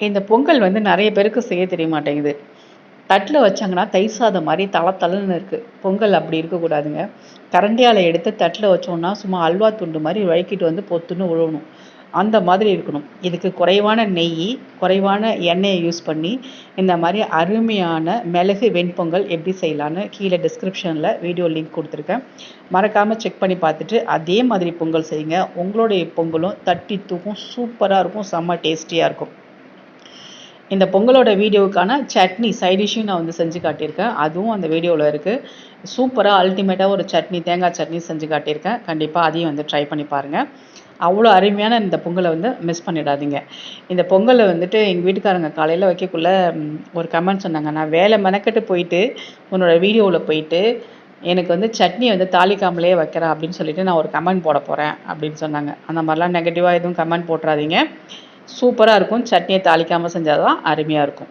இந்த பொங்கல் வந்து நிறைய பேருக்கு செய்ய தெரிய மாட்டேங்குது. தட்டில் வச்சாங்கன்னா தயிர் சாதம் மாதிரி தளன்னு இருக்குது. பொங்கல் அப்படி இருக்கக்கூடாதுங்க. கரண்டியால் எடுத்து தட்டில் வச்சோன்னா சும்மா அல்வா துண்டு மாதிரி வழுக்கிட்டு வந்து பொத்துன்னு விழணும். அந்த மாதிரி இருக்கணும். இதுக்கு குறைவான நெய், குறைவான எண்ணெயை யூஸ் பண்ணி இந்த மாதிரி அருமையான மிளகு வெண்பொங்கல் எப்படி செய்யலான்னு கீழே டிஸ்கிரிப்ஷனில் வீடியோ லிங்க் கொடுத்துருக்கேன். மறக்காமல் செக் பண்ணி பார்த்துட்டு அதே மாதிரி பொங்கல் செய்யுங்க. உங்களுடைய பொங்கலும் தட்டி தூக்கும், சூப்பராக இருக்கும், செம்ம டேஸ்டியாக இருக்கும். இந்த பொங்கலோட வீடியோவுக்கான சட்னி சைடிஷ்ஷும் நான் வந்து செஞ்சு காட்டியிருக்கேன். அதுவும் அந்த வீடியோவில் இருக்குது. சூப்பராக அல்டிமேட்டாக ஒரு சட்னி, தேங்காய் சட்னி செஞ்சு காட்டியிருக்கேன். கண்டிப்பாக அதையும் வந்து ட்ரை பண்ணி பாருங்கள். அவ்வளோ அருமையான இந்த பொங்கலை வந்து மிஸ் பண்ணிடாதீங்க. இந்த பொங்கலை வந்துட்டு எங்கள் வீட்டுக்காரங்க காலையில் வைக்கக்குள்ள ஒரு கமெண்ட் சொன்னாங்க, நான் வேலை மெனக்கெட்டு போயிட்டு உன்னோட வீடியோவில் போயிட்டு எனக்கு வந்து சட்னி வந்து தாளிக்காமலே வைக்கிறேன் அப்படின்னு சொல்லிட்டு நான் ஒரு கமெண்ட் போட போகிறேன் அப்படின்னு சொன்னாங்க. அந்த மாதிரிலாம் நெகட்டிவாக எதுவும் கமெண்ட் போட்டுறாதீங்க. சூப்பராக இருக்கும். சட்னியை தாளிக்காமல் செஞ்சால் தான் அருமையாக இருக்கும்.